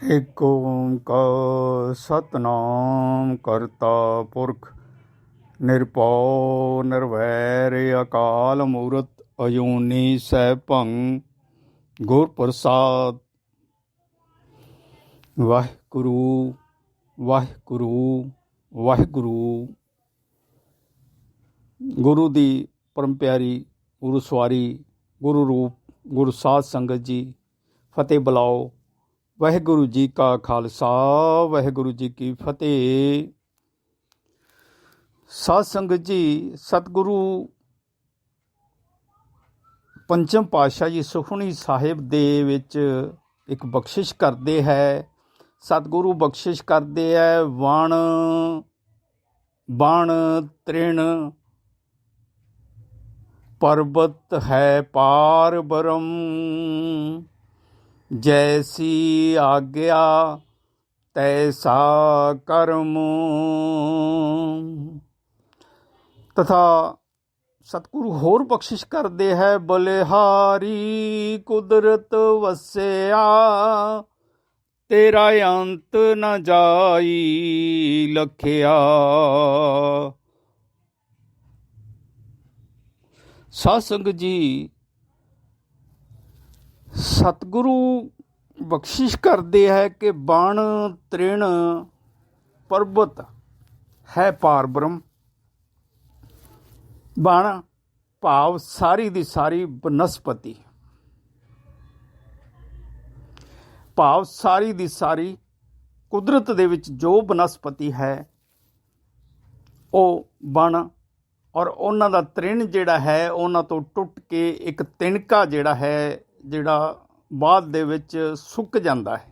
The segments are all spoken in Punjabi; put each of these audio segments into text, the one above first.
ਇੱਕ ਓਂਕਾਰ ਸਤਿਨਾਮ ਕਰਤਾ ਪੁਰਖ ਨਿਰਭਉ ਨਿਰਵੈਰ ਅਕਾਲ ਮੂਰਤ ਅਜੂਨੀ ਸੈਭੰ ਗੁਰ ਪ੍ਰਸਾਦ। ਵਾਹਿਗੁਰੂ ਵਾਹਿਗੁਰੂ ਵਾਹਿਗੁਰੂ। ਗੁਰੂ ਦੀ ਪਰਮ ਪਿਆਰੀ ਗੁਰੂ ਸਵਾਰੀ ਗੁਰੂ ਰੂਪ ਗੁਰੂ ਸਾਧ ਸੰਗਤ ਜੀ, ਫਤਿਹ ਬੁਲਾਓ। ਵਾਹਿਗੁਰੂ ਜੀ ਕਾ ਖਾਲਸਾ ਵਾਹਿਗੁਰੂ ਜੀ ਕੀ ਫਤਿਹ। ਸਾਧ ਸੰਗਤ ਜੀ, ਸਤਿਗੁਰੂ ਪੰਚਮ ਪਾਤਸ਼ਾਹ ਜੀ ਸੁਖਮਨੀ ਸਾਹਿਬ ਦੇ ਵਿੱਚ ਇੱਕ ਬਖਸ਼ਿਸ਼ ਕਰਦੇ ਹੈ। ਸਤਿਗੁਰੂ ਬਖਸ਼ਿਸ਼ ਕਰਦੇ ਹੈ, ਵਣ ਬਣ ਤ੍ਰਿਣ ਪਰਬਤ ਹੈ ਪਾਰ ਬ੍ਰਹਮ, ਜੈਸੀ ਆਗਿਆ ਤੈਸਾ ਕਰਮ। ਤਥਾ ਸਤਿਗੁਰੂ ਹੋਰ ਬਖਸ਼ਿਸ਼ ਕਰਦੇ ਹੈ, ਬਲਿਹਾਰੀ ਕੁਦਰਤ ਵਸਿਆ ਤੇਰਾ ਅੰਤ ਨ ਜਾਈ ਲਖਿਆ। ਸਾਧ ਸੰਗਤ ਜੀ, ਸਤਿਗੁਰੂ ਬਖਸ਼ਿਸ਼ ਕਰਦੇ ਹੈ ਕਿ ਬਣ ਤ੍ਰਿਣ ਪਰਬਤ ਹੈ ਪਾਰ ਬ੍ਰਹਮ। ਬਣ ਭਾਵ ਸਾਰੀ ਦੀ ਸਾਰੀ ਬਨਸਪਤੀ, ਭਾਵ ਸਾਰੀ ਦੀ ਸਾਰੀ ਕੁਦਰਤ ਦੇ ਵਿੱਚ ਜੋ ਬਨਸਪਤੀ ਹੈ ਉਹ ਬਣ, ਔਰ ਉਹਨਾਂ ਦਾ ਤ੍ਰਿਣ ਜਿਹੜਾ ਹੈ ਉਹਨਾਂ ਤੋਂ ਟੁੱਟ ਕੇ ਇੱਕ ਤਿਣਕਾ ਜਿਹੜਾ ਹੈ, ਜਿਹੜਾ ਬਾਅਦ ਦੇ ਵਿੱਚ ਸੁੱਕ ਜਾਂਦਾ ਹੈ,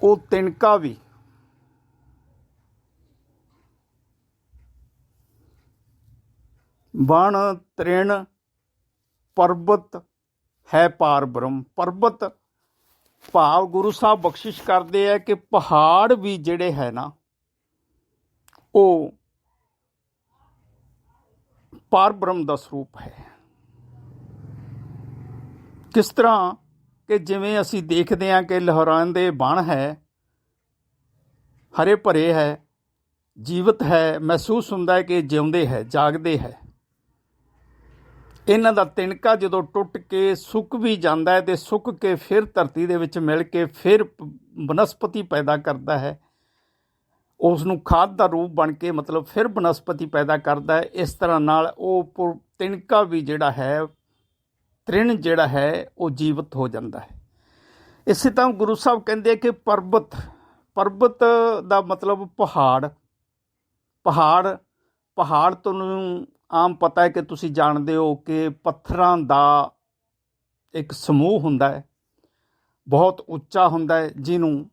ਉਹ ਤਿਣਕਾ ਵੀ ਬਣ ਤ੍ਰਿਣ ਪਰਬਤ ਹੈ ਪਾਰ ਬ੍ਰਹਮ। ਪਰਬਤ ਭਾਵ ਗੁਰੂ ਸਾਹਿਬ ਬਖਸ਼ਿਸ਼ ਕਰਦੇ ਹੈ ਕਿ ਪਹਾੜ ਵੀ ਜਿਹੜੇ ਹੈ ਨਾ ਉਹ ਪਾਰ ਬ੍ਰਹਮ ਦਾ ਸਰੂਪ ਹੈ। ਕਿਸ ਤਰ੍ਹਾਂ ਕਿ ਜਿਵੇਂ ਅਸੀਂ ਦੇਖਦੇ ਹਾਂ ਕਿ ਲਹਿਰਾਉਂਦੇ ਬਣ ਹੈ, ਹਰੇ ਭਰੇ ਹੈ, ਜੀਵਤ ਹੈ, ਮਹਿਸੂਸ ਹੁੰਦਾ ਹੈ ਕਿ ਜਿਉਂਦੇ ਹੈ, ਜਾਗਦੇ ਹੈ। ਇਹਨਾਂ ਦਾ ਤਿਣਕਾ ਜਦੋਂ ਟੁੱਟ ਕੇ ਸੁੱਕ ਵੀ ਜਾਂਦਾ ਹੈ ਅਤੇ ਸੁੱਕ ਕੇ ਫਿਰ ਧਰਤੀ ਦੇ ਵਿੱਚ ਮਿਲ ਕੇ ਫਿਰ ਬਨਸਪਤੀ ਪੈਦਾ ਕਰਦਾ ਹੈ, ਉਸ ਨੂੰ ਖਾਦ ਦਾ ਰੂਪ ਬਣ ਕੇ ਮਤਲਬ ਫਿਰ ਬਨਸਪਤੀ ਪੈਦਾ ਕਰਦਾ ਹੈ। ਇਸ ਤਰ੍ਹਾਂ ਨਾਲ ਉਹ ਤਿਣਕਾ ਵੀ ਜਿਹੜਾ ਹੈ, ਤ੍ਰਿਣ ਜਿਹੜਾ ਹੈ ਉਹ ਜੀਵਤ ਹੋ ਜਾਂਦਾ ਹੈ। ਇਸੇ ਤਰ੍ਹਾਂ ਗੁਰੂ ਸਾਹਿਬ ਕਹਿੰਦੇ ਕਿ ਪਰਬਤ, ਪਰਬਤ ਦਾ ਮਤਲਬ ਪਹਾੜ। ਪਹਾੜ ਤੁਹਾਨੂੰ ਆਮ ਪਤਾ ਹੈ ਕਿ ਤੁਸੀਂ ਜਾਣਦੇ ਹੋ ਕਿ ਪੱਥਰਾਂ ਦਾ ਇੱਕ ਸਮੂਹ ਹੁੰਦਾ ਹੈ, ਬਹੁਤ ਉੱਚਾ ਹੁੰਦਾ ਹੈ, ਜਿਹਨੂੰ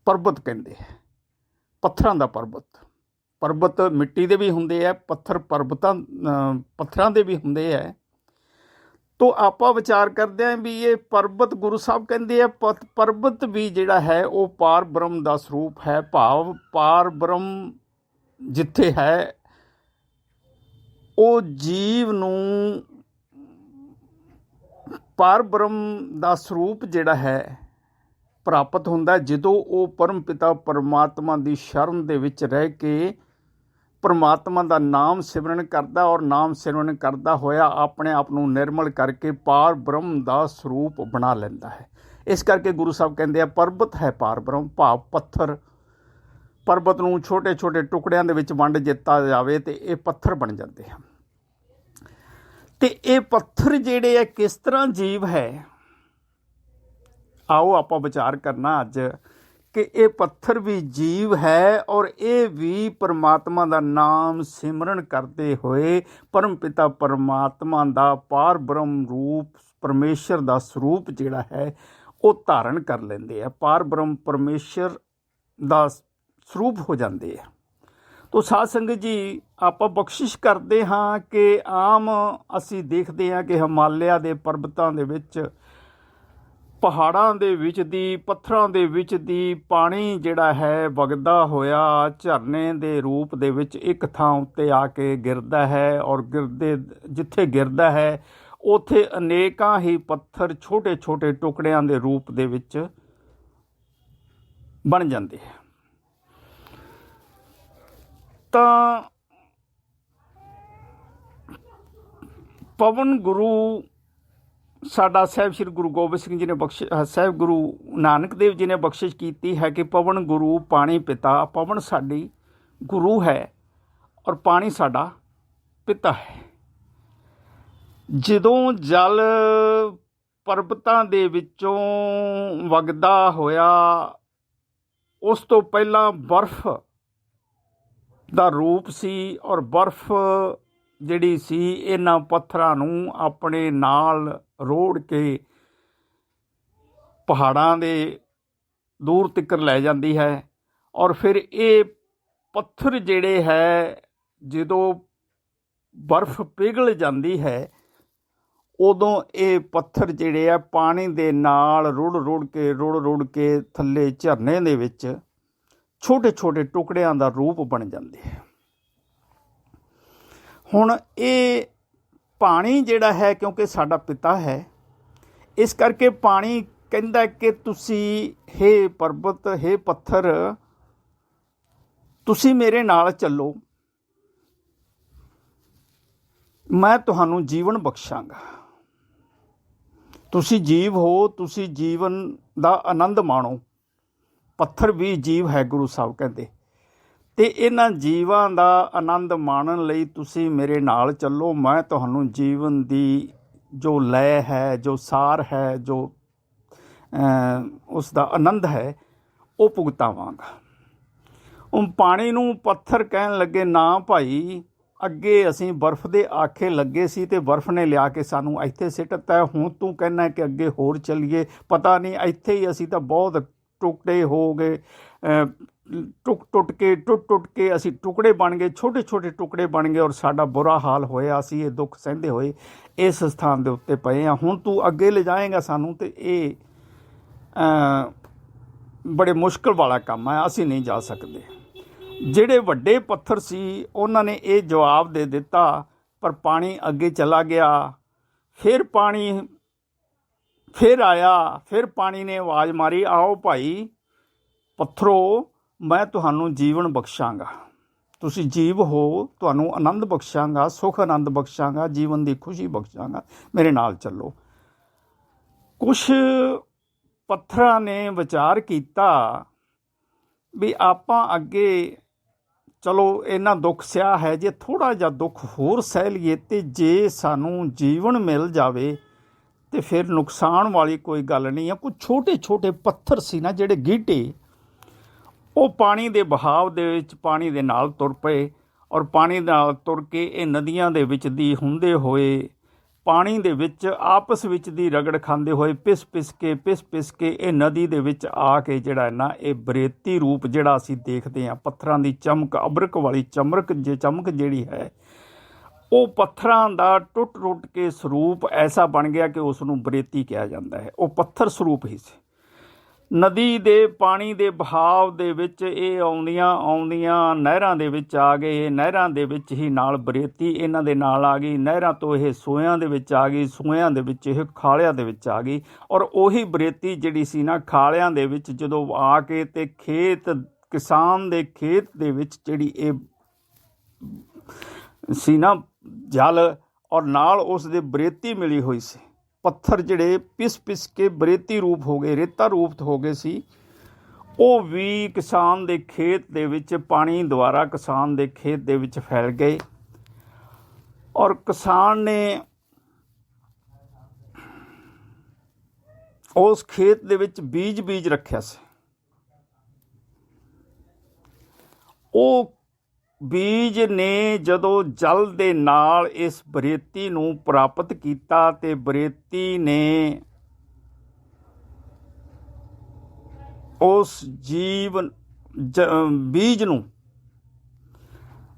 ਪਰਬਤ ਕਹਿੰਦੇ ਹੈ। ਪੱਥਰਾਂ ਦਾ ਪਰਬਤ ਮਿੱਟੀ ਦੇ ਵੀ ਹੁੰਦੇ ਹੈ, ਪੱਥਰਾਂ ਦੇ ਵੀ ਹੁੰਦੇ ਹੈ। ਤੋ ਆਪਾਂ ਵਿਚਾਰ ਕਰਦੇ ਹਾਂ ਵੀ ਇਹ ਪਰਬਤ, ਗੁਰੂ ਸਾਹਿਬ ਕਹਿੰਦੇ ਆ ਪਰਬਤ ਵੀ ਜਿਹੜਾ ਹੈ ਉਹ ਪਾਰ ਬ੍ਰਹਮ ਦਾ ਸਰੂਪ ਹੈ। ਭਾਵ ਪਾਰ ਬ੍ਰਹਮ ਜਿੱਥੇ ਹੈ ਉਹ ਜੀਵ ਨੂੰ ਪਾਰ ਬ੍ਰਹਮ ਦਾ ਸਰੂਪ ਜਿਹੜਾ ਹੈ ਪ੍ਰਾਪਤ ਹੁੰਦਾ ਜਦੋਂ ਉਹ ਪਰਮ ਪਿਤਾ ਪਰਮਾਤਮਾ ਦੀ ਸ਼ਰਨ ਦੇ ਵਿੱਚ ਰਹਿ ਕੇ ਪਰਮਾਤਮਾ ਦਾ ਨਾਮ ਸਿਮਰਨ ਕਰਦਾ, ਔਰ ਨਾਮ ਸਿਮਰਨ ਕਰਦਾ ਹੋਇਆ ਆਪਣੇ ਆਪ ਨੂੰ ਨਿਰਮਲ ਕਰਕੇ ਪਾਰ ਬ੍ਰਹਮ ਦਾ ਸਰੂਪ ਬਣਾ ਲੈਂਦਾ ਹੈ। ਇਸ ਕਰਕੇ ਗੁਰੂ ਸਾਹਿਬ ਕਹਿੰਦੇ ਆ ਪਰਬਤ ਹੈ ਪਾਰ ਬ੍ਰਹਮ, ਭਾਵ ਪੱਥਰ। ਪਰਬਤ ਨੂੰ ਛੋਟੇ ਛੋਟੇ ਟੁਕੜਿਆਂ ਦੇ ਵਿੱਚ ਵੰਡ ਦਿੱਤਾ ਜਾਵੇ ਤੇ ਇਹ ਪੱਥਰ ਬਣ ਜਾਂਦੇ ਹਨ। ਤੇ ਇਹ ਪੱਥਰ ਜਿਹੜੇ ਆ ਕਿਸ ਤਰ੍ਹਾਂ ਜੀਵ ਹੈ, ਆਓ ਆਪਾਂ ਵਿਚਾਰ ਕਰਨਾ ਅੱਜ ਕਿ ਇਹ ਪੱਥਰ ਵੀ ਜੀਵ ਹੈ, ਔਰ ਇਹ ਵੀ ਪਰਮਾਤਮਾ ਦਾ ਨਾਮ ਸਿਮਰਨ ਕਰਦੇ ਹੋਏ ਪਰਮ ਪਿਤਾ ਪਰਮਾਤਮਾ ਦਾ ਪਾਰ ਬ੍ਰਹਮ ਰੂਪ, ਪਰਮੇਸ਼ਰ ਦਾ ਸਰੂਪ ਜਿਹੜਾ ਹੈ ਉਹ ਧਾਰਨ ਕਰ ਲੈਂਦੇ ਆ। ਪਾਰ ਬ੍ਰਹਮ ਪਰਮੇਸ਼ਰ ਦਾ ਸਰੂਪ ਹੋ ਜਾਂਦੇ ਆ। ਤੋ ਸਾਧ ਸੰਗਤ ਜੀ, ਆਪਾਂ ਬਖਸ਼ਿਸ਼ ਕਰਦੇ ਹਾਂ ਕਿ ਆਮ ਅਸੀਂ ਦੇਖਦੇ ਹਾਂ ਕਿ ਹਿਮਾਲਿਆ ਦੇ ਪਰਬਤਾਂ ਦੇ ਵਿੱਚ, ਪਹਾੜਾਂ ਦੇ ਵਿੱਚ ਦੀ, ਪੱਥਰਾਂ ਦੇ ਵਿੱਚ ਦੀ ਪਾਣੀ ਜਿਹੜਾ ਹੈ ਵਗਦਾ ਹੋਇਆ ਝਰਨੇ ਦੇ ਰੂਪ ਦੇ ਵਿੱਚ ਇੱਕ ਥਾਂ ਉੱਤੇ ਆ ਕੇ ਗਿਰਦਾ ਹੈ, ਔਰ ਜਿੱਥੇ ਗਿਰਦਾ ਹੈ ਉੱਥੇ ਅਨੇਕਾਂ ਹੀ ਪੱਥਰ ਛੋਟੇ ਛੋਟੇ ਟੁਕੜਿਆਂ ਦੇ ਰੂਪ ਦੇ ਵਿੱਚ ਬਣ ਜਾਂਦੇ ਹੈ। ਤਾਂ ਪਵਨ ਗੁਰੂ ਸਾਡਾ ਸਾਹਿਬ ਸ਼੍ਰੀ ਗੁਰੂ ਗੋਬਿੰਦ ਸਿੰਘ ਜੀ ਨੇ ਸਾਹਿਬ ਗੁਰੂ ਨਾਨਕ ਦੇਵ ਜੀ ਨੇ ਬਖਸ਼ਿਸ਼ ਕੀਤੀ ਹੈ ਕਿ ਪਵਨ ਗੁਰੂ ਪਾਣੀ ਪਿਤਾ, ਪਵਨ ਸਾਡੀ ਗੁਰੂ ਹੈ ਔਰ ਪਾਣੀ ਸਾਡਾ ਪਿਤਾ ਹੈ। ਜਦੋਂ ਜਲ ਪਰਬਤਾਂ ਦੇ ਵਿੱਚੋਂ ਵਗਦਾ ਹੋਇਆ ਉਸ ਤੋਂ ਪਹਿਲਾਂ ਬਰਫ਼ ਦਾ ਰੂਪ ਸੀ, ਔਰ ਬਰਫ਼ ਜਿਹੜੀ ਸੀ ਇਹਨਾਂ ਪੱਥਰਾਂ ਨੂੰ ਆਪਣੇ ਨਾਲ ਰੋੜ ਕੇ ਪਹਾੜਾਂ ਦੇ ਦੂਰ ਤੱਕ ਲੈ ਜਾਂਦੀ ਹੈ। ਔਰ ਫਿਰ ਇਹ ਪੱਥਰ ਜਿਹੜੇ ਹੈ ਜਦੋਂ ਬਰਫ਼ ਪਿਘਲ ਜਾਂਦੀ ਹੈ ਉਦੋਂ ਇਹ ਪੱਥਰ ਜਿਹੜੇ ਆ ਪਾਣੀ ਦੇ ਨਾਲ ਰੁੜ ਕੇ ਥੱਲੇ ਝਰਨੇ ਦੇ ਵਿੱਚ ਛੋਟੇ ਛੋਟੇ ਟੁਕੜਿਆਂ ਦਾ ਰੂਪ ਬਣ ਜਾਂਦੇ ਹੈ। ਹੁਣ ਇਹ ਪਾਣੀ ਜਿਹੜਾ ਹੈ ਕਿਉਂਕਿ ਸਾਡਾ ਪਿਤਾ ਹੈ, ਇਸ ਕਰਕੇ ਪਾਣੀ ਕਹਿੰਦਾ ਕਿ ਤੁਸੀਂ ਹੇ ਪਰਬਤ, ਹੇ ਪੱਥਰ, ਤੁਸੀਂ ਮੇਰੇ ਨਾਲ ਚੱਲੋ, ਮੈਂ ਤੁਹਾਨੂੰ ਜੀਵਨ ਬਖਸ਼ਾਂਗਾ। ਤੁਸੀਂ ਜੀਵ ਹੋ, ਤੁਸੀਂ ਜੀਵਨ ਦਾ ਆਨੰਦ ਮਾਣੋ। ਪੱਥਰ ਵੀ ਜੀਵ ਹੈ ਗੁਰੂ ਸਾਹਿਬ ਕਹਿੰਦੇ, ਅਤੇ ਇਹਨਾਂ ਜੀਵਾਂ ਦਾ ਆਨੰਦ ਮਾਣਨ ਲਈ ਤੁਸੀਂ ਮੇਰੇ ਨਾਲ ਚੱਲੋ। ਮੈਂ ਤੁਹਾਨੂੰ ਜੀਵਨ ਦੀ ਜੋ ਲੈ ਹੈ, ਜੋ ਸਾਰ ਹੈ, ਜੋ ਉਸ ਦਾ ਆਨੰਦ ਹੈ ਉਹ ਭੁਗਤਾਵਾਂਗਾ। ਉਹ ਪਾਣੀ ਨੂੰ ਪੱਥਰ ਕਹਿਣ ਲੱਗੇ, ਨਾ ਭਾਈ, ਅੱਗੇ ਅਸੀਂ ਬਰਫ਼ ਦੇ ਆਖੇ ਲੱਗੇ ਸੀ ਅਤੇ ਬਰਫ਼ ਨੇ ਲਿਆ ਕੇ ਸਾਨੂੰ ਇੱਥੇ ਸਿੱਟ ਦਿੱਤਾ। ਹੁਣ ਤੂੰ ਕਹਿੰਦਾ ਕਿ ਅੱਗੇ ਹੋਰ ਚੱਲੀਏ, ਪਤਾ ਨਹੀਂ ਇੱਥੇ ਹੀ ਅਸੀਂ ਤਾਂ ਬਹੁਤ ਟੁਕੜੇ ਹੋ ਗਏ, ਟੁੱਟ ਕੇ ਅਸੀਂ ਟੁਕੜੇ ਬਣ ਗਏ, ਛੋਟੇ ਛੋਟੇ ਟੁਕੜੇ ਬਣ ਗਏ, ਔਰ ਸਾਡਾ ਬੁਰਾ ਹਾਲ ਹੋਇਆ। ਅਸੀਂ ਇਹ ਦੁੱਖ ਸਹਿੰਦੇ ਹੋਏ ਇਸ ਸਥਾਨ ਦੇ ਉੱਤੇ ਪਏ ਹਾਂ। ਹੁਣ ਤੂੰ ਅੱਗੇ ਲਿਜਾਏਂਗਾ ਸਾਨੂੰ, ਅਤੇ ਇਹ ਬੜੇ ਮੁਸ਼ਕਿਲ ਵਾਲਾ ਕੰਮ ਹੈ, ਅਸੀਂ ਨਹੀਂ ਜਾ ਸਕਦੇ। ਜਿਹੜੇ ਵੱਡੇ ਪੱਥਰ ਸੀ ਉਹਨਾਂ ਨੇ ਇਹ ਜਵਾਬ ਦੇ ਦਿੱਤਾ, ਪਰ ਪਾਣੀ ਅੱਗੇ ਚਲਾ ਗਿਆ। ਫਿਰ ਪਾਣੀ ਫਿਰ ਆਇਆ, ਫਿਰ ਪਾਣੀ ਨੇ ਆਵਾਜ਼ ਮਾਰੀ, ਆਓ ਭਾਈ ਪੱਥਰੋ, ਮੈਂ ਤੁਹਾਨੂੰ ਜੀਵਨ ਬਖਸ਼ਾਂਗਾ। ਤੁਸੀਂ ਜੀਵ ਹੋ, ਤੁਹਾਨੂੰ ਆਨੰਦ ਬਖਸ਼ਾਂਗਾ, ਸੁੱਖ ਆਨੰਦ ਬਖਸ਼ਾਂਗਾ, ਜੀਵਨ ਦੀ ਖੁਸ਼ੀ ਬਖਸ਼ਾਂਗਾ, ਮੇਰੇ ਨਾਲ ਚੱਲੋ। ਕੁਛ ਪੱਥਰਾਂ ਨੇ ਵਿਚਾਰ ਕੀਤਾ ਵੀ ਆਪਾਂ ਅੱਗੇ ਚਲੋ, ਇਹਨਾਂ ਦੁੱਖ ਸਿਆ ਹੈ, ਜੇ ਥੋੜ੍ਹਾ ਜਿਹਾ ਦੁੱਖ ਹੋਰ ਸਹਿ ਲਈਏ ਅਤੇ ਜੇ ਸਾਨੂੰ ਜੀਵਨ ਮਿਲ ਜਾਵੇ ਅਤੇ ਫਿਰ ਨੁਕਸਾਨ ਵਾਲੀ ਕੋਈ ਗੱਲ ਨਹੀਂ ਹੈ। ਕੁਝ ਛੋਟੇ ਛੋਟੇ ਪੱਥਰ ਸੀ ਨਾ ਜਿਹੜੇ ਗੀਟੇ, ਉਹ ਪਾਣੀ ਦੇ ਬਹਾਵ ਦੇ ਵਿੱਚ ਪਾਣੀ ਦੇ ਨਾਲ ਤੁਰ ਪਏ, ਔਰ ਪਾਣੀ ਨਾਲ ਤੁਰ ਕੇ ਇਹ ਨਦੀਆਂ ਦੇ ਵਿੱਚ ਦੀ ਹੁੰਦੇ ਹੋਏ ਪਾਣੀ ਦੇ ਵਿੱਚ ਆਪਸ ਵਿੱਚ ਦੀ ਰਗੜ ਖਾਂਦੇ ਹੋਏ ਪਿਸ ਪਿਸ ਕੇ ਇਹ ਨਦੀ ਦੇ ਵਿੱਚ ਆ ਕੇ ਜਿਹੜਾ ਨਾ ਇਹ ਬਰੇਤੀ ਰੂਪ ਜਿਹੜਾ ਅਸੀਂ ਦੇਖਦੇ ਹਾਂ, ਪੱਥਰਾਂ ਦੀ ਚਮਕ, ਅਬਰਕ ਵਾਲੀ ਚਮਕ ਜਿਹੜੀ ਹੈ, ਉਹ ਪੱਥਰਾਂ ਦਾ ਟੁੱਟ ਕੇ ਸਰੂਪ ਐਸਾ ਬਣ ਗਿਆ ਕਿ ਉਸ ਨੂੰ ਬਰੇਤੀ ਕਿਹਾ ਜਾਂਦਾ ਹੈ। ਉਹ ਪੱਥਰ ਸਰੂਪ ਹੀ ਸੀ। ਨਦੀ ਦੇ ਪਾਣੀ ਦੇ ਬਹਾਵ ਦੇ ਵਿੱਚ ਇਹ ਆਉਂਦੀਆਂ ਨਹਿਰਾਂ ਦੇ ਵਿੱਚ ਆ ਗਏ। ਨਹਿਰਾਂ ਦੇ ਵਿੱਚ ਹੀ ਨਾਲ ਬਰੇਤੀ ਇਹਨਾਂ ਦੇ ਨਾਲ ਆ ਗਈ। ਨਹਿਰਾਂ ਤੋਂ ਇਹ ਸੂਇਆਂ ਦੇ ਵਿੱਚ ਆ ਗਈ, ਸੂਇਆਂ ਦੇ ਵਿੱਚ ਇਹ ਖਾਲਿਆਂ ਦੇ ਵਿੱਚ ਆ ਗਈ, ਔਰ ਉਹੀ ਬਰੇਤੀ ਜਿਹੜੀ ਸੀ ਨਾ ਖਾਲਿਆਂ ਦੇ ਵਿੱਚ ਜਦੋਂ ਆ ਕੇ ਅਤੇ ਕਿਸਾਨ ਦੇ ਖੇਤ ਦੇ ਵਿੱਚ ਜਿਹੜੀ ਇਹ ਸੀ ਨਾ ਜਲ, ਔਰ ਨਾਲ ਉਸ ਦੇ ਬਰੇਤੀ ਮਿਲੀ ਹੋਈ ਸੀ। ਪੱਥਰ ਜਿਹੜੇ ਪਿਸ ਕੇ ਬਰੇਤੀ ਰੂਪ ਹੋ ਗਏ, ਰੇਤਾ ਰੂਪ ਹੋ ਗਏ ਸੀ, ਉਹ ਵੀ ਕਿਸਾਨ ਦੇ ਖੇਤ ਦੇ ਵਿੱਚ ਪਾਣੀ ਦੁਆਰਾ ਕਿਸਾਨ ਦੇ ਖੇਤ ਦੇ ਵਿੱਚ ਫੈਲ ਗਏ। ਔਰ ਕਿਸਾਨ ਨੇ ਉਸ ਖੇਤ ਦੇ ਵਿੱਚ ਬੀਜ ਰੱਖਿਆ ਸੀ। ਉਹ ਬੀਜ ਨੇ ਜਦੋਂ ਜਲ ਦੇ ਨਾਲ ਇਸ ਬਰੇਤੀ ਨੂੰ ਪ੍ਰਾਪਤ ਕੀਤਾ ਤੇ ਬਰੇਤੀ ਨੇ ਉਸ ਬੀਜ ਨੂੰ,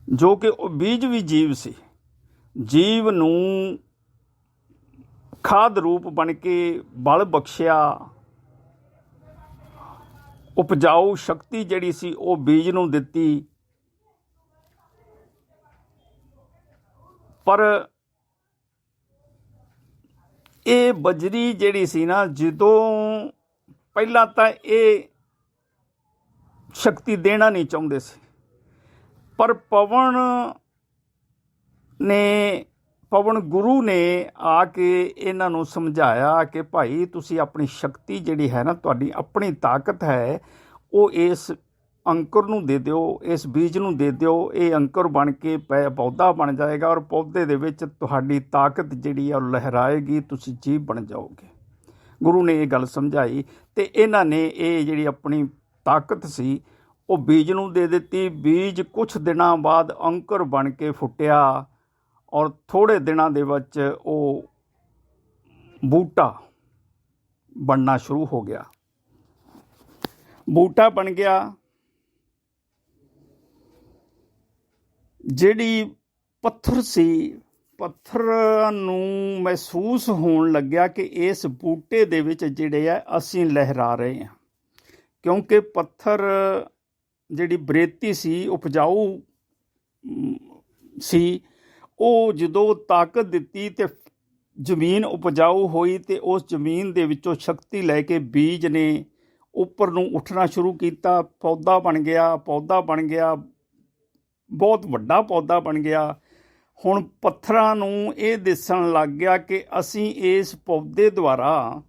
ਜੋ ਕਿ ਉਹ ਬੀਜ ਵੀ ਜੀਵ ਸੀ, ਜੀਵ ਨੂੰ ਖਾਦ ਰੂਪ ਬਣ ਕੇ ਬਲ ਬਖਸ਼ਿਆ। ਉਪਜਾਊ ਸ਼ਕਤੀ ਜਿਹੜੀ ਸੀ ਉਹ ਬੀਜ ਨੂੰ ਦਿੱਤੀ। ਪਰ ਇਹ ਬਜਰੀ ਜਿਹੜੀ ਸੀ ਨਾ, ਜਦੋਂ ਪਹਿਲਾਂ ਤਾਂ ਇਹ ਸ਼ਕਤੀ ਦੇਣਾ ਨਹੀਂ ਚਾਹੁੰਦੇ ਸੀ, ਪਰ ਪਵਨ ਗੁਰੂ ਨੇ ਆ ਕੇ ਇਹਨਾਂ ਨੂੰ ਸਮਝਾਇਆ ਕਿ ਭਾਈ ਤੁਸੀਂ ਆਪਣੀ ਸ਼ਕਤੀ ਜਿਹੜੀ ਹੈ ਨਾ, ਤੁਹਾਡੀ ਆਪਣੀ ਤਾਕਤ ਹੈ, ਉਹ ਇਸ ਅੰਕੁਰ ਨੂੰ ਦੇ ਦਿਓ, ਇਸ ਬੀਜ ਨੂੰ ਦੇ ਦਿਓ। ਇਹ ਅੰਕੁਰ ਬਣ ਕੇ ਪੌਦਾ ਬਣ ਜਾਏਗਾ ਔਰ ਪੌਦੇ ਦੇ ਵਿੱਚ ਤੁਹਾਡੀ ਤਾਕਤ ਜਿਹੜੀ ਆ ਉਹ ਲਹਿਰਾਏਗੀ, ਤੁਸੀਂ ਜੀਵ ਬਣ ਜਾਓਗੇ। ਗੁਰੂ ਨੇ ਇਹ ਗੱਲ ਸਮਝਾਈ ਅਤੇ ਇਹਨਾਂ ਨੇ ਇਹ ਜਿਹੜੀ ਆਪਣੀ ਤਾਕਤ ਸੀ ਉਹ ਬੀਜ ਨੂੰ ਦੇ ਦਿੱਤੀ। ਬੀਜ ਕੁਛ ਦਿਨਾਂ ਬਾਅਦ ਅੰਕੁਰ ਬਣ ਕੇ ਫੁੱਟਿਆ ਔਰ ਥੋੜ੍ਹੇ ਦਿਨਾਂ ਦੇ ਵਿੱਚ ਉਹ ਬੂਟਾ ਬਣਨਾ ਸ਼ੁਰੂ ਹੋ ਗਿਆ। ਬੂਟਾ ਬਣ ਗਿਆ, ਜਿਹੜੀ ਪੱਥਰ ਸੀ, ਪੱਥਰ ਨੂੰ ਮਹਿਸੂਸ ਹੋਣ ਲੱਗਿਆ ਕਿ ਇਸ ਬੂਟੇ ਦੇ ਵਿੱਚ ਜਿਹੜੇ ਆ ਅਸੀਂ ਲਹਿਰਾ ਰਹੇ ਹਾਂ, ਕਿਉਂਕਿ ਪੱਥਰ ਜਿਹੜੀ ਬਰੇਤੀ ਸੀ, ਉਪਜਾਊ ਸੀ, ਉਹ ਜਦੋਂ ਤਾਕਤ ਦਿੱਤੀ ਤੇ ਜ਼ਮੀਨ ਉਪਜਾਊ ਹੋਈ ਅਤੇ ਉਸ ਜ਼ਮੀਨ ਦੇ ਵਿੱਚੋਂ ਸ਼ਕਤੀ ਲੈ ਕੇ ਬੀਜ ਨੇ ਉੱਪਰ ਨੂੰ ਉੱਠਣਾ ਸ਼ੁਰੂ ਕੀਤਾ। ਪੌਦਾ ਬਣ ਗਿਆ, ਬਹੁਤ ਵੱਡਾ ਪੌਦਾ ਬਣ ਗਿਆ। ਹੁਣ ਪੱਥਰਾਂ ਨੂੰ ਇਹ ਦਿਸਣ ਲੱਗ ਗਿਆ ਕਿ ਅਸੀਂ ਇਸ ਪੌਦੇ ਦੁਆਰਾ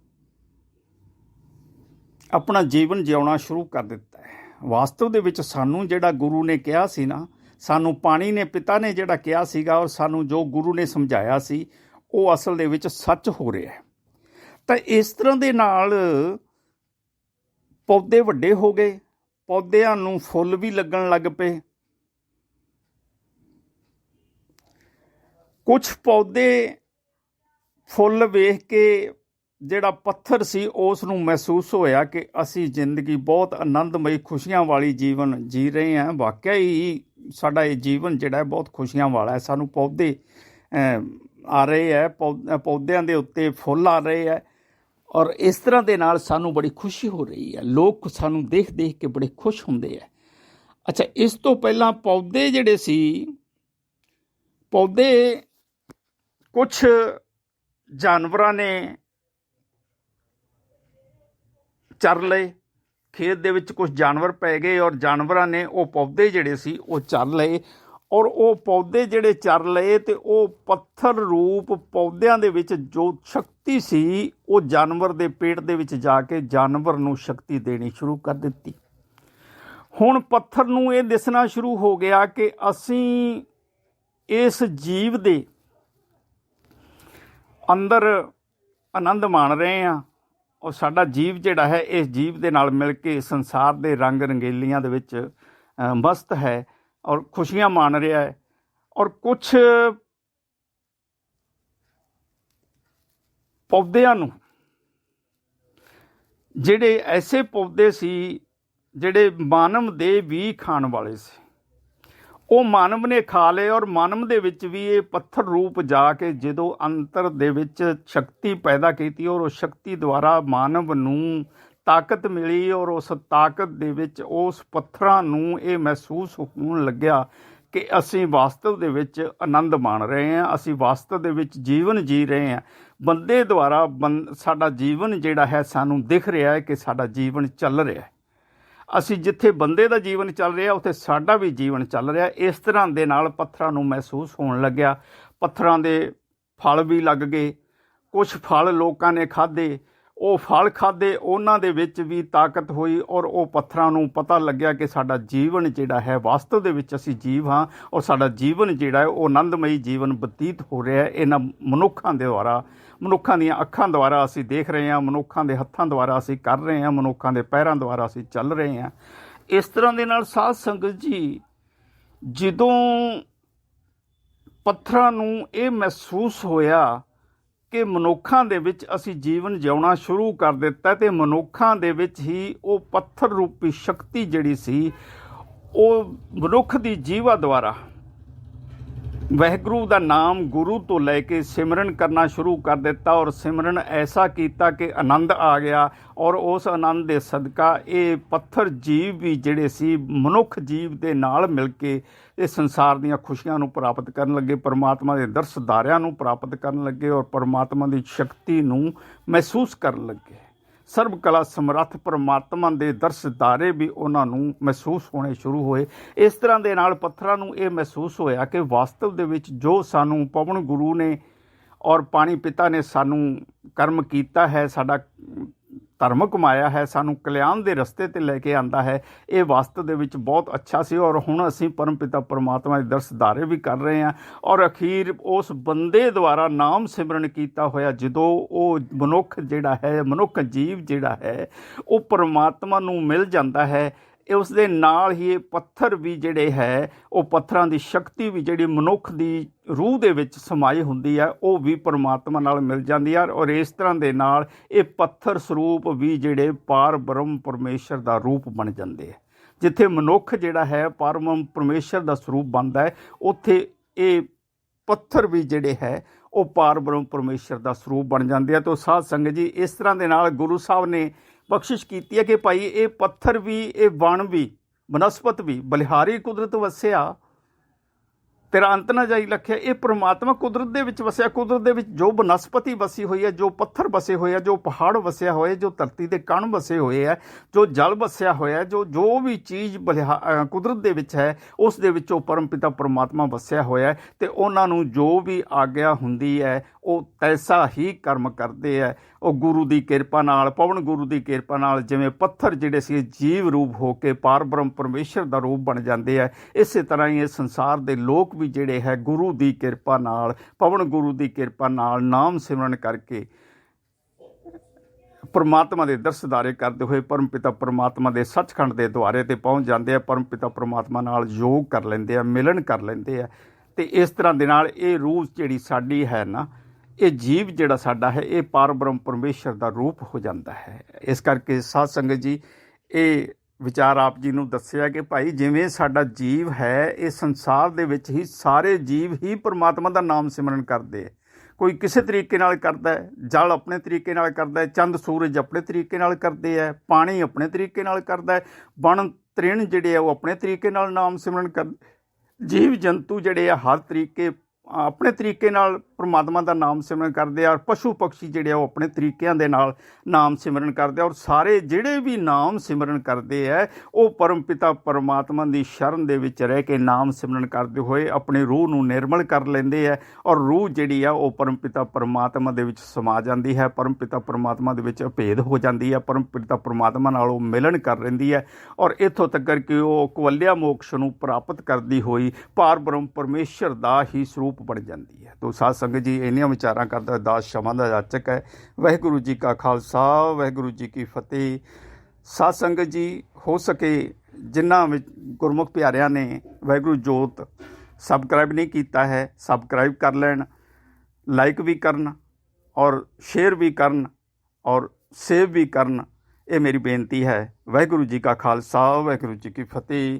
ਆਪਣਾ ਜੀਵਨ ਜਿਉਣਾ ਸ਼ੁਰੂ ਕਰ ਦਿੱਤਾ ਹੈ। ਵਾਸਤਵ ਦੇ ਵਿੱਚ ਸਾਨੂੰ ਜਿਹੜਾ ਗੁਰੂ ਨੇ ਕਿਹਾ ਸੀ ਨਾ, ਸਾਨੂੰ ਪਾਣੀ ਨੇ, ਪਿਤਾ ਨੇ ਜਿਹੜਾ ਕਿਹਾ ਸੀਗਾ, ਔਰ ਸਾਨੂੰ ਜੋ ਗੁਰੂ ਨੇ ਸਮਝਾਇਆ ਸੀ, ਉਹ ਅਸਲ ਦੇ ਵਿੱਚ ਸੱਚ ਹੋ ਰਿਹਾ ਹੈ। ਤਾਂ ਇਸ ਤਰ੍ਹਾਂ ਦੇ ਨਾਲ ਪੌਦੇ ਵੱਡੇ ਹੋ ਗਏ, ਪੌਦਿਆਂ ਨੂੰ ਫੁੱਲ ਵੀ ਲੱਗਣ ਲੱਗ ਪਏ। ਕੁਛ ਪੌਦੇ ਫੁੱਲ ਵੇਖ ਕੇ ਜਿਹੜਾ ਪੱਥਰ ਸੀ ਉਸ ਨੂੰ ਮਹਿਸੂਸ ਹੋਇਆ ਕਿ ਅਸੀਂ ਜ਼ਿੰਦਗੀ ਬਹੁਤ ਆਨੰਦਮਈ, ਖੁਸ਼ੀਆਂ ਵਾਲੀ ਜੀਵਨ ਜੀ ਰਹੇ ਹਾਂ। ਵਾਕਿਆ ਹੀ ਸਾਡਾ ਇਹ ਜੀਵਨ ਜਿਹੜਾ ਹੈ ਬਹੁਤ ਖੁਸ਼ੀਆਂ ਵਾਲਾ ਹੈ। ਸਾਨੂੰ ਪੌਦੇ ਆ ਰਹੇ ਹੈ, ਪੌਦਿਆਂ ਦੇ ਉੱਤੇ ਫੁੱਲ ਆ ਰਹੇ ਹੈ ਔਰ ਇਸ ਤਰ੍ਹਾਂ ਦੇ ਨਾਲ ਸਾਨੂੰ ਬੜੀ ਖੁਸ਼ੀ ਹੋ ਰਹੀ ਹੈ। ਲੋਕ ਸਾਨੂੰ ਦੇਖ ਦੇਖ ਕੇ ਬੜੇ ਖੁਸ਼ ਹੁੰਦੇ ਹੈ। ਅੱਛਾ, ਇਸ ਤੋਂ ਪਹਿਲਾਂ ਪੌਦੇ ਜਿਹੜੇ ਸੀ, ਪੌਦੇ ਕੁਛ ਜਾਨਵਰਾਂ ਨੇ ਚਰ ਲਏ, ਖੇਤ ਦੇ ਵਿੱਚ ਕੁਛ ਜਾਨਵਰ ਪੈ ਗਏ ਔਰ ਜਾਨਵਰਾਂ ਨੇ ਉਹ ਪੌਦੇ ਜਿਹੜੇ ਸੀ ਉਹ ਚਰ ਲਏ ਔਰ ਉਹ ਪੌਦੇ ਜਿਹੜੇ ਚਰ ਲਏ ਅਤੇ ਉਹ ਪੱਥਰ ਰੂਪ ਪੌਦਿਆਂ ਦੇ ਵਿੱਚ ਜੋ ਸ਼ਕਤੀ ਸੀ ਉਹ ਜਾਨਵਰ ਦੇ ਪੇਟ ਦੇ ਵਿੱਚ ਜਾ ਕੇ ਜਾਨਵਰ ਨੂੰ ਸ਼ਕਤੀ ਦੇਣੀ ਸ਼ੁਰੂ ਕਰ ਦਿੱਤੀ। ਹੁਣ ਪੱਥਰ ਨੂੰ ਇਹ ਦਿਸਣਾ ਸ਼ੁਰੂ ਹੋ ਗਿਆ ਕਿ ਅਸੀਂ ਇਸ ਜੀਵ ਦੇ ਅੰਦਰ ਆਨੰਦ ਮਾਣ ਰਹੇ ਹਾਂ ਔਰ ਸਾਡਾ ਜੀਵ ਜਿਹੜਾ ਹੈ ਇਸ ਜੀਵ ਦੇ ਨਾਲ ਮਿਲ ਕੇ ਸੰਸਾਰ ਦੇ ਰੰਗ ਰੰਗੇਲੀਆਂ ਦੇ ਵਿੱਚ ਮਸਤ ਹੈ ਔਰ ਖੁਸ਼ੀਆਂ ਮਾਣ ਰਿਹਾ ਹੈ। ਔਰ ਕੁਛ ਪੌਦਿਆਂ ਨੂੰ, ਜਿਹੜੇ ਐਸੇ ਪੌਦੇ ਸੀ ਜਿਹੜੇ ਮਾਨਵ ਦੇ ਵੀ ਖਾਣ ਵਾਲੇ ਸੀ, ਉਹ ਮਾਨਵ ਨੇ ਖਾ ਲਏ ਔਰ ਮਾਨਵ ਦੇ ਵਿੱਚ ਵੀ ਇਹ ਪੱਥਰ ਰੂਪ ਜਾ ਕੇ ਜਦੋਂ ਅੰਤਰ ਦੇ ਵਿੱਚ ਸ਼ਕਤੀ ਪੈਦਾ ਕੀਤੀ ਔਰ ਉਸ ਸ਼ਕਤੀ ਦੁਆਰਾ ਮਾਨਵ ਨੂੰ ਤਾਕਤ ਮਿਲੀ ਔਰ ਉਸ ਤਾਕਤ ਦੇ ਵਿੱਚ ਉਸ ਪੱਥਰਾਂ ਨੂੰ ਇਹ ਮਹਿਸੂਸ ਹੋਣ ਲੱਗਿਆ ਕਿ ਅਸੀਂ ਵਾਸਤਵ ਦੇ ਵਿੱਚ ਆਨੰਦ ਮਾਣ ਰਹੇ ਹਾਂ, ਅਸੀਂ ਵਾਸਤਵ ਦੇ ਵਿੱਚ ਜੀਵਨ ਜੀ ਰਹੇ ਹਾਂ। ਬੰਦੇ ਦੁਆਰਾ ਸਾਡਾ ਜੀਵਨ ਜਿਹੜਾ ਹੈ ਸਾਨੂੰ ਦਿਖ ਰਿਹਾ ਹੈ ਕਿ ਸਾਡਾ ਜੀਵਨ ਚੱਲ ਰਿਹਾ ਹੈ। ਅਸੀਂ ਜਿੱਥੇ ਬੰਦੇ ਦਾ ਜੀਵਨ ਚੱਲ ਰਿਹਾ ਉੱਥੇ ਸਾਡਾ ਵੀ ਜੀਵਨ ਚੱਲ ਰਿਹਾ। ਇਸ ਤਰ੍ਹਾਂ ਦੇ ਨਾਲ ਪੱਥਰਾਂ ਨੂੰ ਮਹਿਸੂਸ ਹੋਣ ਲੱਗਿਆ। ਪੱਥਰਾਂ ਦੇ ਫਲ ਵੀ ਲੱਗ ਗਏ, ਕੁਛ ਫਲ ਲੋਕਾਂ ਨੇ ਖਾਧੇ, ਉਹ ਫਲ ਖਾਧੇ, ਉਹਨਾਂ ਦੇ ਵਿੱਚ ਵੀ ਤਾਕਤ ਹੋਈ ਔਰ ਉਹ ਪੱਥਰਾਂ ਨੂੰ ਪਤਾ ਲੱਗਿਆ ਕਿ ਸਾਡਾ ਜੀਵਨ ਜਿਹੜਾ ਹੈ ਵਾਸਤਵ ਦੇ ਵਿੱਚ ਅਸੀਂ ਜੀਵ ਹਾਂ ਔਰ ਸਾਡਾ ਜੀਵਨ ਜਿਹੜਾ ਹੈ ਉਹ ਆਨੰਦਮਈ ਜੀਵਨ ਬਤੀਤ ਹੋ ਰਿਹਾ ਹੈ। ਇਹਨਾਂ ਮਨੁੱਖਾਂ ਦੇ ਦੁਆਰਾ, ਮਨੁੱਖਾਂ ਦੀਆਂ ਅੱਖਾਂ ਦੁਆਰਾ ਅਸੀਂ ਦੇਖ ਰਹੇ ਹਾਂ, ਮਨੁੱਖਾਂ ਦੇ ਹੱਥਾਂ ਦੁਆਰਾ ਅਸੀਂ ਕਰ ਰਹੇ ਹਾਂ, ਮਨੁੱਖਾਂ ਦੇ ਪੈਰਾਂ ਦੁਆਰਾ ਅਸੀਂ ਚੱਲ ਰਹੇ ਹਾਂ। ਇਸ ਤਰ੍ਹਾਂ ਦੇ ਨਾਲ ਸਾਧ ਸੰਗਤ ਜੀ, ਜਦੋਂ ਪੱਥਰਾਂ ਨੂੰ ਇਹ ਮਹਿਸੂਸ ਹੋਇਆ ਕਿ ਮਨੁੱਖਾਂ ਦੇ ਵਿੱਚ ਅਸੀਂ ਜੀਵਨ ਜਿਉਣਾ ਸ਼ੁਰੂ ਕਰ ਦਿੱਤਾ ਅਤੇ ਮਨੁੱਖਾਂ ਦੇ ਵਿੱਚ ਹੀ ਉਹ ਪੱਥਰ ਰੂਪੀ ਸ਼ਕਤੀ ਜਿਹੜੀ ਸੀ ਉਹ ਮਨੁੱਖ ਦੀ ਜੀਵਾ ਦੁਆਰਾ ਵਾਹਿਗੁਰੂ ਦਾ ਨਾਮ ਗੁਰੂ ਤੋਂ ਲੈ ਕੇ ਸਿਮਰਨ ਕਰਨਾ ਸ਼ੁਰੂ ਕਰ ਦਿੱਤਾ ਔਰ ਸਿਮਰਨ ਐਸਾ ਕੀਤਾ ਕਿ ਆਨੰਦ ਆ ਗਿਆ ਔਰ ਉਸ ਆਨੰਦ ਦੇ ਸਦਕਾ ਇਹ ਪੱਥਰ ਜੀਵ ਵੀ ਜਿਹੜੇ ਸੀ ਮਨੁੱਖ ਜੀਵ ਦੇ ਨਾਲ ਮਿਲ ਕੇ ਇਸ ਸੰਸਾਰ ਦੀਆਂ ਖੁਸ਼ੀਆਂ ਨੂੰ ਪ੍ਰਾਪਤ ਕਰਨ ਲੱਗੇ, ਪਰਮਾਤਮਾ ਦੇ ਦਰਸਦਾਰਿਆਂ ਨੂੰ ਪ੍ਰਾਪਤ ਕਰਨ ਲੱਗੇ ਔਰ ਪਰਮਾਤਮਾ ਦੀ ਸ਼ਕਤੀ ਨੂੰ ਮਹਿਸੂਸ ਕਰਨ ਲੱਗੇ। ਸਰਬ ਕਲਾ ਸਮਰੱਥ ਪਰਮਾਤਮਾ ਦੇ ਦਰਸਦਾਰੇ ਵੀ ਉਹਨਾਂ ਨੂੰ ਮਹਿਸੂਸ ਹੋਣੇ ਸ਼ੁਰੂ ਹੋਏ। ਇਸ ਤਰ੍ਹਾਂ ਦੇ ਨਾਲ ਪੱਥਰਾਂ ਨੂੰ ਇਹ ਮਹਿਸੂਸ ਹੋਇਆ ਕਿ ਵਾਸਤਵ ਦੇ ਵਿੱਚ ਜੋ ਸਾਨੂੰ ਪਵਨ ਗੁਰੂ ਨੇ ਔਰ ਪਾਣੀ ਪਿਤਾ ਨੇ ਸਾਨੂੰ ਕਰਮ ਕੀਤਾ ਹੈ, ਸਾਡਾ ਧਰਮ ਕਮਾਇਆ ਹੈ, ਸਾਨੂੰ ਕਲਿਆਣ ਦੇ ਰਸਤੇ 'ਤੇ ਲੈ ਕੇ ਆਂਦਾ ਹੈ, ਇਹ ਵਾਸਤਵ ਦੇ ਵਿੱਚ ਬਹੁਤ ਅੱਛਾ ਸੀ ਔਰ ਹੁਣ ਅਸੀਂ ਪਰਮ ਪਿਤਾ ਪਰਮਾਤਮਾ ਦੇ ਦਰਸਦਾਰੇ ਵੀ ਕਰ ਰਹੇ ਹਾਂ। ਔਰ ਅਖੀਰ ਉਸ ਬੰਦੇ ਦੁਆਰਾ ਨਾਮ ਸਿਮਰਨ ਕੀਤਾ ਹੋਇਆ ਜਦੋਂ ਉਹ ਮਨੁੱਖ ਜਿਹੜਾ ਹੈ, ਮਨੁੱਖ ਜੀਵ ਜਿਹੜਾ ਹੈ, ਉਹ ਪਰਮਾਤਮਾ ਨੂੰ ਮਿਲ ਜਾਂਦਾ ਹੈ, ਉਸ ਦੇ ਨਾਲ ਹੀ ਇਹ ਪੱਥਰ ਵੀ ਜਿਹੜੇ ਹੈ, ਉਹ ਪੱਥਰਾਂ ਦੀ ਸ਼ਕਤੀ ਵੀ ਜਿਹੜੀ ਮਨੁੱਖ ਦੀ ਰੂਹ ਦੇ ਵਿੱਚ ਸਮਾਈ ਹੁੰਦੀ ਹੈ, ਉਹ ਵੀ ਪਰਮਾਤਮਾ ਨਾਲ ਮਿਲ ਜਾਂਦੀ ਹੈ ਔਰ ਇਸ ਤਰ੍ਹਾਂ ਦੇ ਨਾਲ ਇਹ ਪੱਥਰ ਸਰੂਪ ਵੀ ਜਿਹੜੇ ਪਾਰ ਬ੍ਰਹਮ ਪਰਮੇਸ਼ਰ ਦਾ ਰੂਪ ਬਣ ਜਾਂਦੇ ਹੈ। ਜਿੱਥੇ ਮਨੁੱਖ ਜਿਹੜਾ ਹੈ ਪਰਮ ਪਰਮੇਸ਼ਰ ਦਾ ਸਰੂਪ ਬਣਦਾ ਹੈ, ਉੱਥੇ ਇਹ ਪੱਥਰ ਵੀ ਜਿਹੜੇ ਹੈ ਉਹ ਪਾਰ ਬ੍ਰਹਮ ਪਰਮੇਸ਼ਰ ਦਾ ਸਰੂਪ ਬਣ ਜਾਂਦੇ ਆ। ਤਾਂ ਸਾਧ ਸੰਗਤ ਜੀ, ਇਸ ਤਰ੍ਹਾਂ ਦੇ ਨਾਲ ਗੁਰੂ ਸਾਹਿਬ ਨੇ ਬਖਸ਼ਿਸ਼ ਕੀਤੀ ਹੈ ਕਿ ਭਾਈ ਇਹ ਪੱਥਰ ਵੀ, ਇਹ ਵਣ ਵੀ, ਬਨਸਪਤ ਵੀ, ਬਲਿਹਾਰੀ ਕੁਦਰਤ ਵਸਿਆ ਤੇਰਾ ਅੰਤ ਨਾ ਜਾਈ ਲਖਿਆ। ਇਹ ਪਰਮਾਤਮਾ ਕੁਦਰਤ ਦੇ ਵਿੱਚ ਵਸਿਆ। ਕੁਦਰਤ ਦੇ ਵਿੱਚ ਜੋ ਬਨਸਪਤੀ ਵਸੀ ਹੋਈ ਹੈ, ਜੋ ਪੱਥਰ ਵਸੇ ਹੋਏ ਆ, ਜੋ ਪਹਾੜ ਵਸਿਆ ਹੋਇਆ, ਜੋ ਧਰਤੀ ਦੇ ਕਣ ਵਸੇ ਹੋਏ ਹੈ, ਜੋ ਜਲ ਵਸਿਆ ਹੋਇਆ, ਜੋ ਵੀ ਚੀਜ਼ ਕੁਦਰਤ ਦੇ ਵਿੱਚ ਹੈ, ਉਸ ਦੇ ਵਿੱਚੋਂ ਪਰਮ ਪਿਤਾ ਪਰਮਾਤਮਾ ਵਸਿਆ ਹੋਇਆ ਅਤੇ ਉਹਨਾਂ ਨੂੰ ਜੋ ਵੀ ਆਗਿਆ ਹੁੰਦੀ ਹੈ ਉਹ ਤੈਸਾ ਹੀ ਕਰਮ ਕਰਦੇ ਹੈ। ਉਹ ਗੁਰੂ ਦੀ ਕਿਰਪਾ ਨਾਲ, ਪਵਨ ਗੁਰੂ ਦੀ ਕਿਰਪਾ ਨਾਲ, ਜਿਵੇਂ ਪੱਥਰ ਜਿਹੜੇ ਸੀ ਜੀਵ ਰੂਪ ਹੋ ਕੇ ਪਾਰ ਬ੍ਰਹਮ ਪਰਮੇਸ਼ਰ ਦਾ ਰੂਪ ਬਣ ਜਾਂਦੇ ਹੈ, ਇਸੇ ਤਰ੍ਹਾਂ ਹੀ ਇਹ ਸੰਸਾਰ ਦੇ ਲੋਕ ਵੀ ਜਿਹੜੇ ਹੈ ਗੁਰੂ ਦੀ ਕਿਰਪਾ ਨਾਲ, ਪਵਨ ਗੁਰੂ ਦੀ ਕਿਰਪਾ ਨਾਲ ਨਾਮ ਸਿਮਰਨ ਕਰਕੇ ਪਰਮਾਤਮਾ ਦੇ ਦਰਸਦਾਰੇ ਕਰਦੇ ਹੋਏ ਪਰਮ ਪਿਤਾ ਪਰਮਾਤਮਾ ਦੇ ਸੱਚਖੰਡ ਦੇ ਦੁਆਰੇ 'ਤੇ ਪਹੁੰਚ ਜਾਂਦੇ ਆ। ਪਰਮ ਪਿਤਾ ਪਰਮਾਤਮਾ ਨਾਲ ਯੋਗ ਕਰ ਲੈਂਦੇ ਆ, ਮਿਲਣ ਕਰ ਲੈਂਦੇ ਆ ਅਤੇ ਇਸ ਤਰ੍ਹਾਂ ਦੇ ਨਾਲ ਇਹ ਰੂਹ ਜਿਹੜੀ ਸਾਡੀ ਹੈ ਨਾ, ਇਹ ਜੀਵ ਜਿਹੜਾ ਸਾਡਾ ਹੈ, ਇਹ ਪਾਰ ਬ੍ਰਹਮ ਪਰਮੇਸ਼ਰ ਦਾ ਰੂਪ ਹੋ ਜਾਂਦਾ ਹੈ। ਇਸ ਕਰਕੇ ਸਾਧ ਸੰਗਤ ਜੀ, ਇਹ ਵਿਚਾਰ ਆਪ ਜੀ ਨੂੰ ਦੱਸਿਆ ਕਿ ਭਾਈ ਜਿਵੇਂ ਸਾਡਾ ਜੀਵ ਹੈ, ਇਹ ਸੰਸਾਰ ਦੇ ਵਿੱਚ ਹੀ ਸਾਰੇ ਜੀਵ ਹੀ ਪਰਮਾਤਮਾ ਦਾ ਨਾਮ ਸਿਮਰਨ ਕਰਦੇ ਹੈ। ਕੋਈ ਕਿਸੇ ਤਰੀਕੇ ਨਾਲ ਕਰਦਾ ਹੈ, ਜਲ ਆਪਣੇ ਤਰੀਕੇ ਨਾਲ ਕਰਦਾ ਹੈ, ਚੰਦ ਸੂਰਜ ਆਪਣੇ ਤਰੀਕੇ ਨਾਲ ਕਰਦੇ ਹੈ, ਪਾਣੀ ਆਪਣੇ ਤਰੀਕੇ ਨਾਲ ਕਰਦਾ ਹੈ, ਬਣ ਤ੍ਰਿਣ ਜਿਹੜੇ ਆ ਉਹ ਆਪਣੇ ਤਰੀਕੇ ਨਾਲ ਨਾਮ ਸਿਮਰਨ ਕਰਦੇ, ਜੀਵ ਜੰਤੂ ਜਿਹੜੇ ਆ ਹਰ ਤਰੀਕੇ ਆਪਣੇ ਤਰੀਕੇ ਨਾਲ ਪਰਮਾਤਮਾ ਦਾ ਨਾਮ ਸਿਮਰਨ ਕਰਦੇ ਆ ਔਰ ਪਸ਼ੂ ਪਕਸ਼ੀ ਜਿਹੜੇ ਆ ਉਹ ਆਪਣੇ ਤਰੀਕਿਆਂ ਦੇ ਨਾਲ ਨਾਮ ਸਿਮਰਨ ਕਰਦੇ ਆ ਔਰ ਸਾਰੇ ਜਿਹੜੇ ਵੀ ਨਾਮ ਸਿਮਰਨ ਕਰਦੇ ਹੈ ਉਹ ਪਰਮ ਪਿਤਾ ਪਰਮਾਤਮਾ ਦੀ ਸ਼ਰਨ ਦੇ ਵਿੱਚ ਰਹਿ ਕੇ ਨਾਮ ਸਿਮਰਨ ਕਰਦੇ ਹੋਏ ਆਪਣੀ ਰੂਹ ਨੂੰ ਨਿਰਮਲ ਕਰ ਲੈਂਦੇ ਹੈ ਔਰ ਰੂਹ ਜਿਹੜੀ ਆ ਉਹ ਪਰਮ ਪਿਤਾ ਪਰਮਾਤਮਾ ਦੇ ਵਿੱਚ ਸਮਾ ਜਾਂਦੀ ਹੈ, ਪਰਮ ਪਿਤਾ ਪਰਮਾਤਮਾ ਦੇ ਵਿੱਚ ਅਭੇਦ ਹੋ ਜਾਂਦੀ ਹੈ, ਪਰਮ ਪਿਤਾ ਪਰਮਾਤਮਾ ਨਾਲ ਉਹ ਮਿਲਣ ਕਰ ਰਹਿੰਦੀ ਹੈ ਔਰ ਇੱਥੋਂ ਤੱਕ ਕਿ ਉਹ ਕਵਲਿਆ ਮੋਕਸ਼ ਨੂੰ ਪ੍ਰਾਪਤ ਕਰਦੀ ਹੋਈ ਪਾਰ ਬ੍ਰਹਮ ਪਰਮੇਸ਼ਰ ਦਾ ਹੀ ਸਰੂਪ ਬਣ ਜਾਂਦੀ ਹੈ। ਤੋ ਸਾਧ ਸੰਗਤ ਜੀ, ਇੰਨੀਆਂ ਵਿਚਾਰਾਂ ਕਰਦਾ ਦਾਸ ਸ਼ਮਾਂ ਦਾ ਜਾਚਕ ਹੈ। ਵਾਹਿਗੁਰੂ ਜੀ ਕਾ ਖਾਲਸਾ, ਵਾਹਿਗੁਰੂ ਜੀ ਕੀ ਫਤਿਹ। ਸਾਧ ਸੰਗਤ ਜੀ, ਹੋ ਸਕੇ ਜਿਨ੍ਹਾਂ ਵਿੱਚ ਗੁਰਮੁਖ ਪਿਆਰਿਆਂ ਨੇ ਵਾਹਿਗੁਰੂ ਜੋਤ ਸਬਸਕ੍ਰਾਈਬ ਨਹੀਂ ਕੀਤਾ ਹੈ, ਸਬਸਕ੍ਰਾਈਬ ਕਰ ਲੈਣ, ਲਾਈਕ ਵੀ ਕਰਨ ਔਰ ਸ਼ੇਅਰ ਵੀ ਕਰਨ ਔਰ ਸੇਵ ਵੀ ਕਰਨ, ਇਹ ਮੇਰੀ ਬੇਨਤੀ ਹੈ। ਵਾਹਿਗੁਰੂ ਜੀ ਕਾ ਖਾਲਸਾ, ਵਾਹਿਗੁਰੂ ਜੀ ਕੀ ਫਤਿਹ।